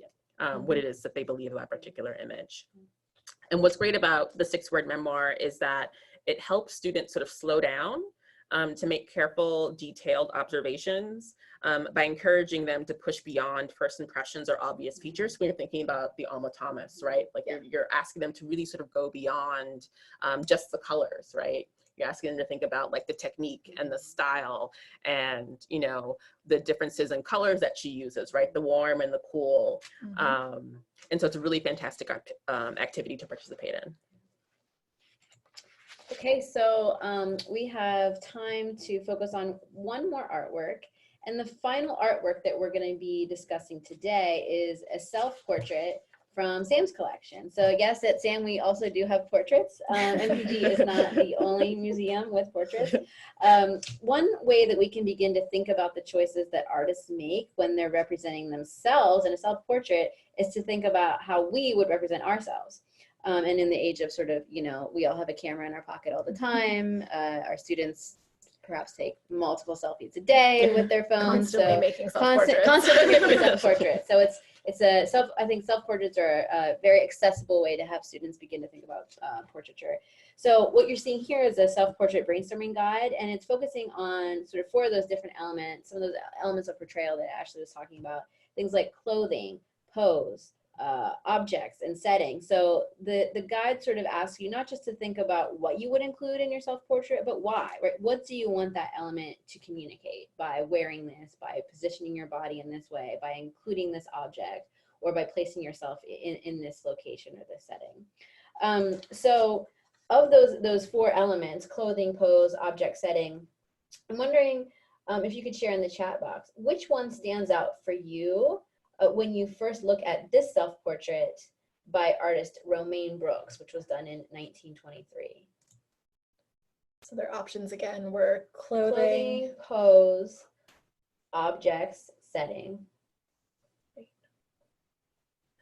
what it is that they believe about a particular image. And what's great about the 6-word memoir is that it helps students sort of slow down to make careful, detailed observations by encouraging them to push beyond first impressions or obvious features when you're thinking about the Alma Thomas, right? Like you're asking them to really sort of go beyond just the colors, right? You're asking them to think about like the technique and the style and, the differences in colors that she uses, right? The warm and the cool. And so it's a really fantastic activity to participate in. Okay, so we have time to focus on one more artwork. And the final artwork that we're going to be discussing today is a self-portrait from Sam's collection. So I guess at Sam, we also do have portraits. MPG is not the only museum with portraits. One way that we can begin to think about the choices that artists make when they're representing themselves in a self-portrait is to think about how we would represent ourselves. And in the age of sort of, we all have a camera in our pocket all the time. Our students perhaps take multiple selfies a day with their phones. Constantly making self-portraits. Constantly making self-portraits. So I think self-portraits are a very accessible way to have students begin to think about portraiture. So what you're seeing here is a self-portrait brainstorming guide, and it's focusing on sort of 4 of those different elements, some of those elements of portrayal that Ashley was talking about, things like clothing, pose, objects, and setting. So the guide sort of asks you not just to think about what you would include in your self-portrait, but why, right? What do you want that element to communicate by wearing this, by positioning your body in this way, by including this object, or by placing yourself in this location or this setting? So of those 4 elements, clothing, pose, object, setting, I'm wondering if you could share in the chat box, which one stands out for you when you first look at this self-portrait by artist Romaine Brooks, which was done in 1923. So their options again were clothing, pose, objects, setting.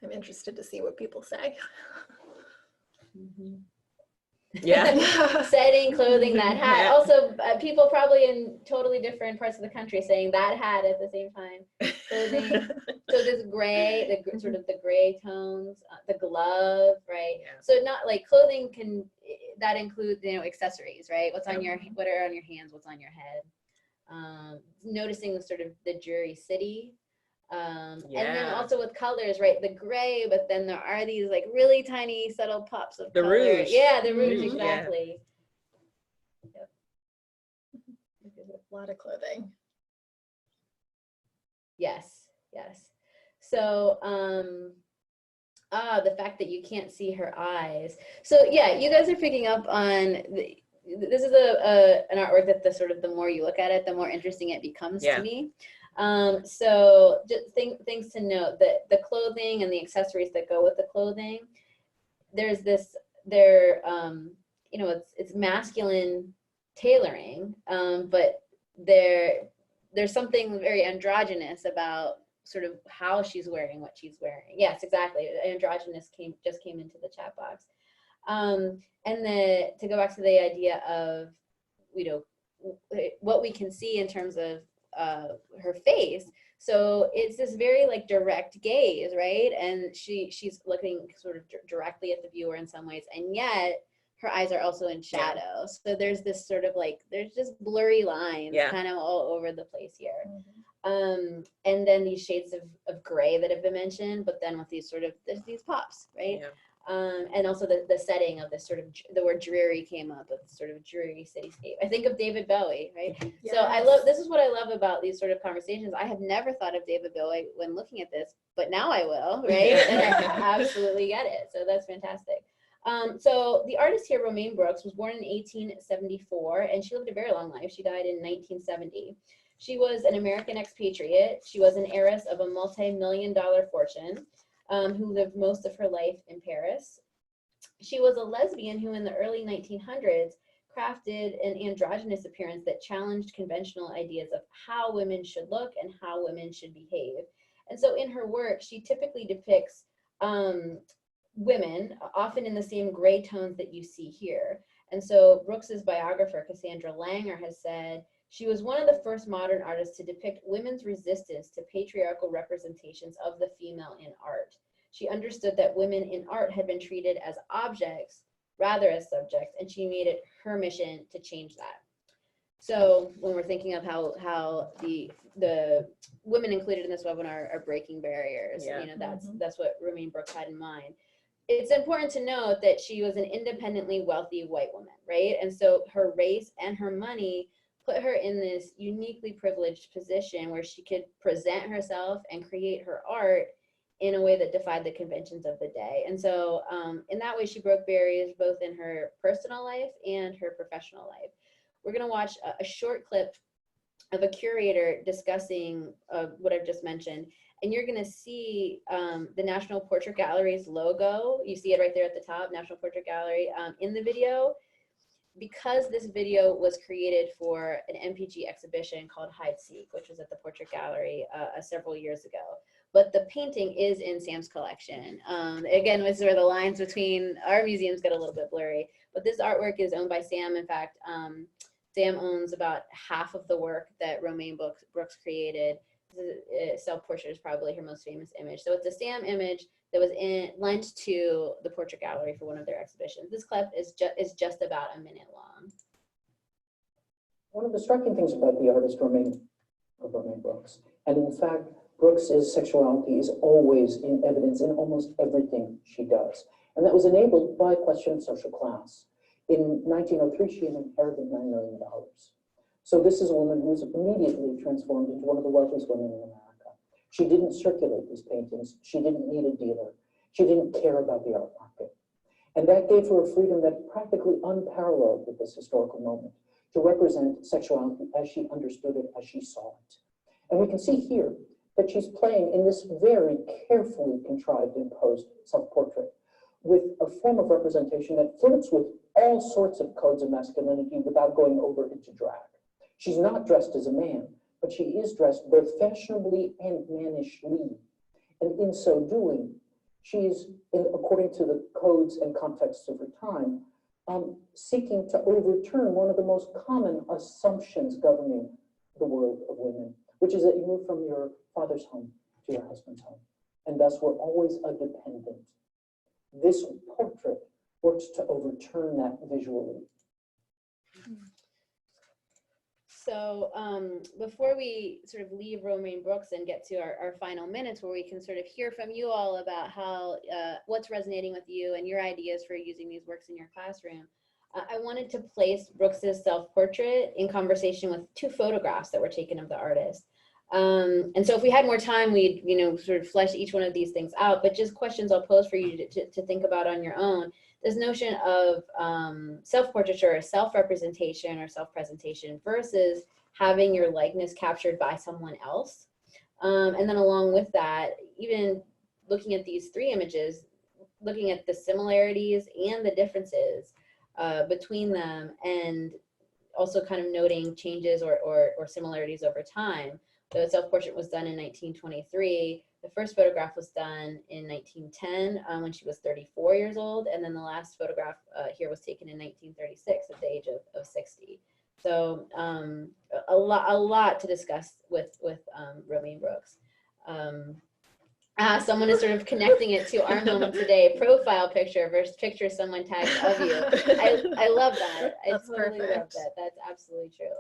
I'm interested to see what people say. Yeah. Setting, clothing, that hat. Yeah. Also, people probably in totally different parts of the country saying that hat at the same time. Clothing. So this gray, sort of the gray tones, the glove, right? Yeah. So not like clothing that includes, accessories, right? What are on your hands, what's on your head. Noticing the sort of the jury city. And then also with colors, right? The gray, but then there are these like really tiny subtle pops of color. Rouge. Yeah, the rouge, Rouge, exactly. Yep. A lot of clothing. Yes, yes. So, the fact that you can't see her eyes. So yeah, you guys are picking up on this is an artwork that the more you look at it, the more interesting it becomes to me. So just things to note, that the clothing and the accessories that go with the clothing, there's this, you know, it's masculine tailoring, but there's something very androgynous about sort of how she's wearing what she's wearing. Yes, exactly. Androgynous just came into the chat box. And to go back to the idea of, you know, what we can see in terms of her face. So it's this very like direct gaze, right? And she's looking sort of directly at the viewer in some ways, and yet her eyes are also in shadow. So there's this sort of like, there's just blurry lines kind of all over the place here. And then these shades of gray that have been mentioned, but then with these sort of, there's these pops, right? And also the setting of this sort of, the word dreary came up, with sort of dreary cityscape. I think of David Bowie, right? Yes. So this is what I love about these sort of conversations. I have never thought of David Bowie when looking at this, but now I will, right? And I absolutely get it. So that's fantastic. So the artist here, Romaine Brooks, was born in 1874, and she lived a very long life. She died in 1970. She was an American expatriate. She was an heiress of a multi-million-dollar fortune, who lived most of her life in Paris. She was a lesbian who in the early 1900s crafted an androgynous appearance that challenged conventional ideas of how women should look and how women should behave. And so in her work, she typically depicts women, often in the same gray tones that you see here. And so Brooks's biographer, Cassandra Langer, has said, she was one of the first modern artists to depict women's resistance to patriarchal representations of the female in art. She understood that women in art had been treated as objects rather as subjects, and she made it her mission to change that. So when we're thinking of how the women included in this webinar are breaking barriers, you know, that's what Romaine Brooks had in mind. It's important to note that she was an independently wealthy white woman, right? And so her race and her money put her in this uniquely privileged position where she could present herself and create her art in a way that defied the conventions of the day. And so in that way, she broke barriers both in her personal life and her professional life. We're gonna watch a short clip of a curator discussing what I've just mentioned. And you're gonna see the National Portrait Gallery's logo. You see it right there at the top, National Portrait Gallery, in the video. Because this video was created for an MPG exhibition called Hide Seek, which was at the Portrait Gallery several years ago. But the painting is in Sam's collection. Again, this is where the lines between our museums get a little bit blurry. But this artwork is owned by Sam. In fact, Sam owns about half of the work that Romaine Brooks created. Self-portrait is probably her most famous image. So it's a Sam image that was lent to the Portrait Gallery for one of their exhibitions. This clip is just about a minute long. One of the striking things about the artist Romaine Brooks, and in fact, Brooks's sexuality is always in evidence in almost everything she does. And that was enabled by a question of social class. In 1903, she had inherited $9 million. So this is a woman who was immediately transformed into one of the wealthiest women in America. She didn't circulate these paintings. She didn't need a dealer. She didn't care about the art market. And that gave her a freedom that practically unparalleled at this historical moment to represent sexuality as she understood it, as she saw it. And we can see here that she's playing in this very carefully contrived and posed self-portrait with a form of representation that flirts with all sorts of codes of masculinity without going over into drag. She's not dressed as a man, but she is dressed both fashionably and mannishly. And in so doing, she's, according to the codes and contexts of her time, seeking to overturn one of the most common assumptions governing the world of women, which is that you move from your father's home to your husband's home, and thus we're always a dependent. This portrait works to overturn that visually. So before we sort of leave Romaine Brooks and get to our final minutes where we can sort of hear from you all about how, what's resonating with you and your ideas for using these works in your classroom, I wanted to place Brooks's self-portrait in conversation with two photographs that were taken of the artist. And so if we had more time, we'd, sort of flesh each one of these things out, but just questions I'll pose for you to think about on your own. This notion of self-portraiture or self-representation or self-presentation versus having your likeness captured by someone else. And then along with that, even looking at these three images, looking at the similarities and the differences between them, and also kind of noting changes or similarities over time. The self-portrait was done in 1923. The first photograph was done in 1910 when she was 34 years old. And then the last photograph here was taken in 1936 at the age of 60. So a lot to discuss with Romaine Brooks. Someone is sort of connecting it to our moment today, profile picture versus picture someone tagged of you. I love that. That's totally perfect. love that. That's absolutely true.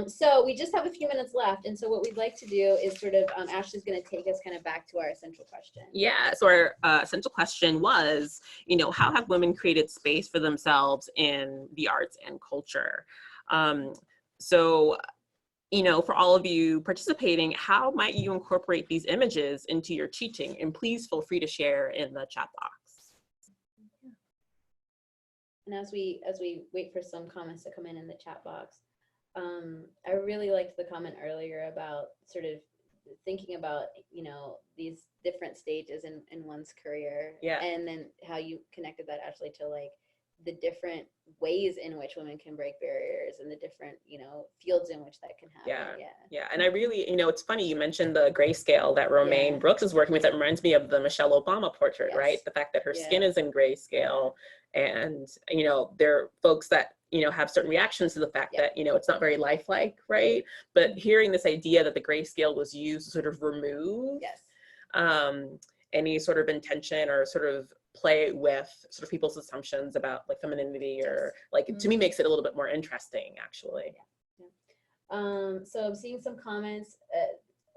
So we just have a few minutes left. And so what we'd like to do is sort of, Ashley's going to take us kind of back to our essential question. Yeah, so our essential question was, how have women created space for themselves in the arts and culture? So, for all of you participating, how might you incorporate these images into your teaching? And please feel free to share in the chat box. And as we wait for some comments to come in the chat box, I really liked the comment earlier about sort of thinking about, these different stages in one's career. Yeah. And then how you connected that actually to like the different ways in which women can break barriers and the different, fields in which that can happen. Yeah. And I really, it's funny, you mentioned the grayscale that Romaine Brooks is working with. That reminds me of the Michelle Obama portrait, right? The fact that her skin is in grayscale, and, there are folks that, have certain reactions to the fact that, it's not very lifelike, right? But hearing this idea that the grayscale was used to sort of remove any sort of intention or sort of play with sort of people's assumptions about like femininity or like, to me makes it a little bit more interesting, actually. So I'm seeing some comments.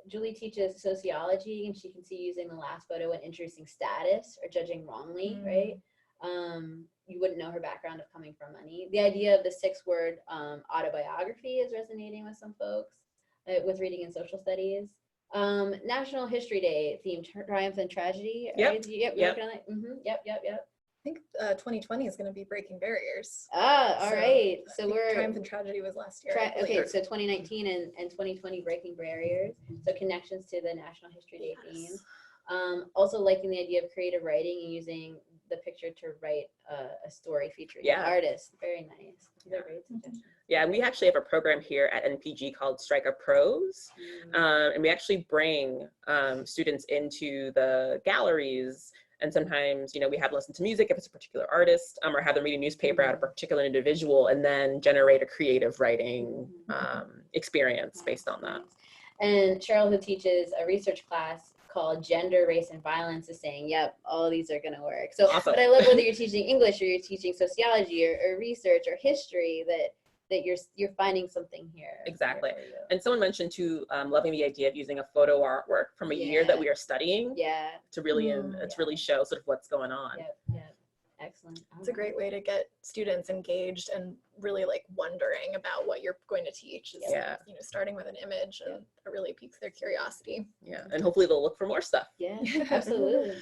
Julie teaches sociology, and she can see using the last photo when introducing status or judging wrongly, right? You wouldn't know her background of coming from money. The idea of the 6-word autobiography is resonating with some folks with reading and social studies. National History Day theme, triumph and tragedy. Right? Yep. I think 2020 is going to be breaking barriers. All right. So we're triumph and tragedy was last year. Okay, so 2019 and 2020 breaking barriers. So connections to the National History Day theme. Also liking the idea of creative writing and using the picture to write a story featuring the artist. Very nice. These are great suggestions. Yeah, and we actually have a program here at NPG called Strike a Prose, and we actually bring students into the galleries, and sometimes, we have them listen to music if it's a particular artist, or have them read a newspaper about a particular individual, and then generate a creative writing experience based on that. And Cheryl, who teaches a research class called Gender, Race, and Violence, is saying, yep, all of these are going to work. So, awesome. But I love whether you're teaching English or you're teaching sociology or research or history, that you're finding something here. Exactly. And someone mentioned too, loving the idea of using a photo artwork from a year that we are studying. To really to really show sort of what's going on. Yep. Excellent. It's a great way to get students engaged and really like wondering about what you're going to teach. Is, starting with an image, and it really piques their curiosity. Yeah, and hopefully they'll look for more stuff. Yeah, absolutely.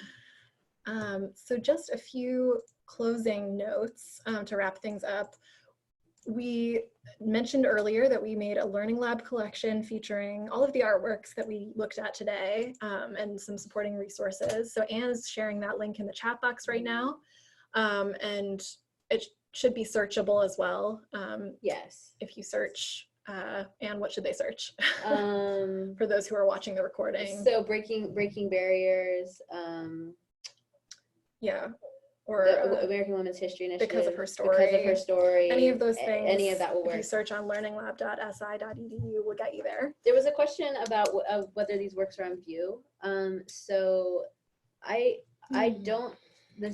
So just a few closing notes to wrap things up. We mentioned earlier that we made a learning lab collection featuring all of the artworks that we looked at today, and some supporting resources. So Anne's sharing that link in the chat box right now. And it should be searchable as well. Yes. If you search, and what should they search? For those who are watching the recording. So breaking barriers. Or the American Women's History Initiative. Because of her story. Any of those things. Any of that will work. If you search on learninglab.si.edu, we'll get you there. There was a question about whether these works are on view. So I don't.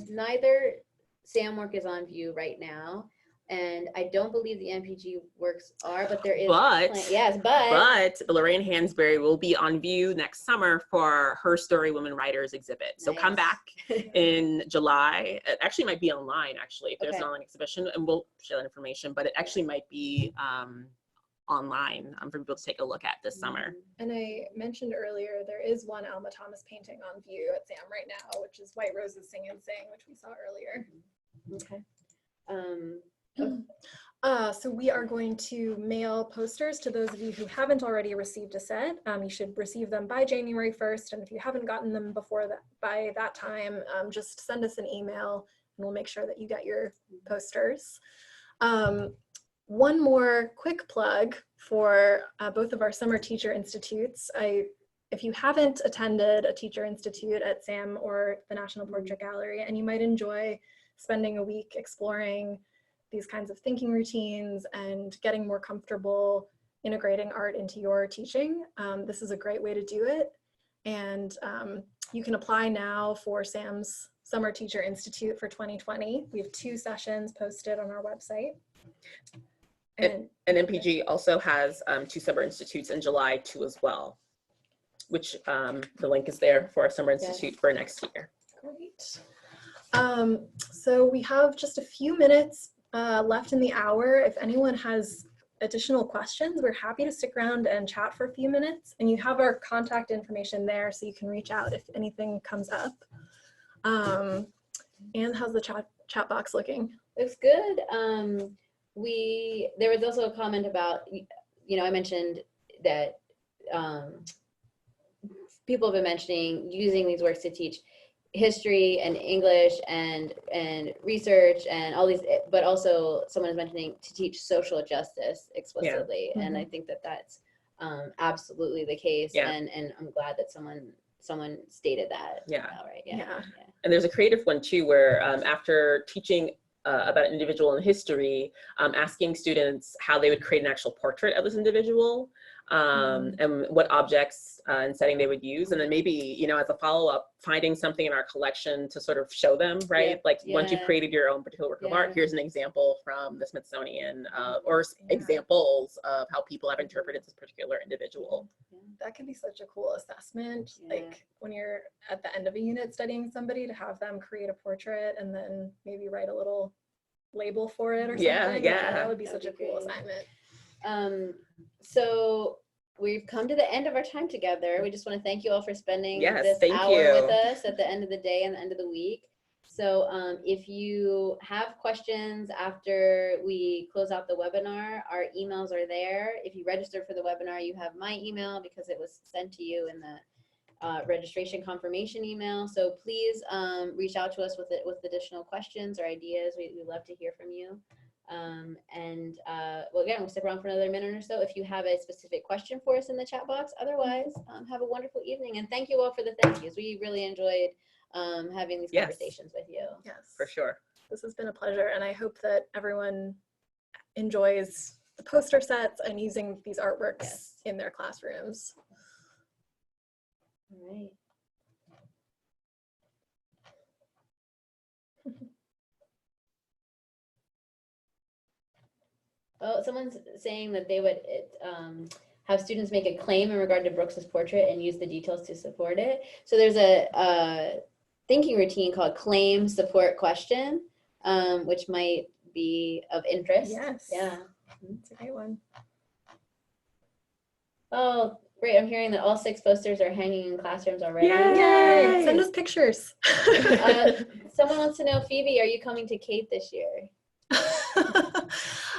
Neither Sam work is on view right now. And I don't believe the MPG works are, but there is. But but the Lorraine Hansberry will be on view next summer for her Story Women Writers exhibit. So come back in July. It actually might be online, actually, if there's an online exhibition, and we'll share that information, but it actually might be online for people to take a look at this summer. And I mentioned earlier, there is one Alma Thomas painting on view at SAM right now, which is White Roses Sing and Sing, which we saw earlier. Okay. So we are going to mail posters to those of you who haven't already received a set. You should receive them by January 1st. And if you haven't gotten them before that, by that time, just send us an email and we'll make sure that you get your posters. One more quick plug for both of our summer teacher institutes. If you haven't attended a teacher institute at SAM or the National Portrait Gallery, and you might enjoy spending a week exploring these kinds of thinking routines and getting more comfortable integrating art into your teaching, this is a great way to do it. And you can apply now for SAM's Summer Teacher Institute for 2020. We have 2 sessions posted on our website. And MPG also has 2 summer institutes in July too as well, which the link is there for our summer institute for next year. Great. So we have just a few minutes left in the hour. If anyone has additional questions, we're happy to stick around and chat for a few minutes. And you have our contact information there, so you can reach out if anything comes up. And how's the chat box looking? Looks good. There was also a comment about, I mentioned that people have been mentioning using these works to teach history and English and research and all these, but also someone is mentioning to teach social justice explicitly. Yeah. And I think that that's absolutely the case. Yeah. And I'm glad that someone stated that. Yeah. Right. Yeah. And there's a creative one too, where after teaching about an individual in history, asking students how they would create an actual portrait of this individual, and what objects and setting they would use. And then maybe, as a follow-up, finding something in our collection to sort of show them, right? Yep. Like once you've created your own particular work of art, here's an example from the Smithsonian, or examples of how people have interpreted this particular individual. That can be such a cool assessment. Like when you're at the end of a unit studying somebody, to have them create a portrait and then maybe write a little label for it or something. Yeah. That would be such a cool assignment. So we've come to the end of our time together. We just want to thank you all for spending this thank hour you. with us at the end of the day and the end of the week. So if you have questions after we close out the webinar, our emails are there. If you register for the webinar, you have my email because it was sent to you in the registration confirmation email. So please reach out to us with additional questions or ideas. We'd love to hear from you. Well, again, we'll stick around for another minute or so if you have a specific question for us in the chat box. Otherwise, have a wonderful evening, and thank you all for the thank yous. We really enjoyed having these conversations with you. Yes, For sure. This has been a pleasure, and I hope that everyone enjoys the poster sets and using these artworks in their classrooms. All right. Oh, someone's saying that they would have students make a claim in regard to Brooks's portrait and use the details to support it. So there's a thinking routine called claim, support, question, which might be of interest. Yes. Yeah. It's a great one. Oh, great. I'm hearing that all 6 posters are hanging in classrooms already. Yay! Send us pictures. Someone wants to know, Phoebe, are you coming to Kate this year?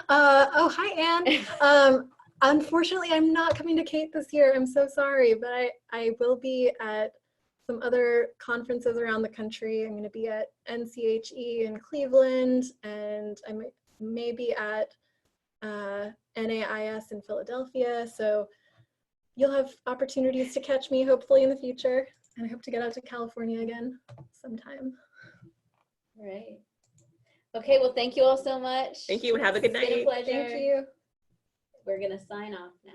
Oh, hi, Anne. Unfortunately, I'm not coming to Kate this year. I'm so sorry, but I will be at some other conferences around the country. I'm going to be at NCHE in Cleveland, and I may be at NAIS in Philadelphia. So you'll have opportunities to catch me hopefully in the future, and I hope to get out to California again sometime. All right. Okay, well, thank you all so much. Thank you and have a good night. It's been a pleasure. Thank you. We're going to sign off now.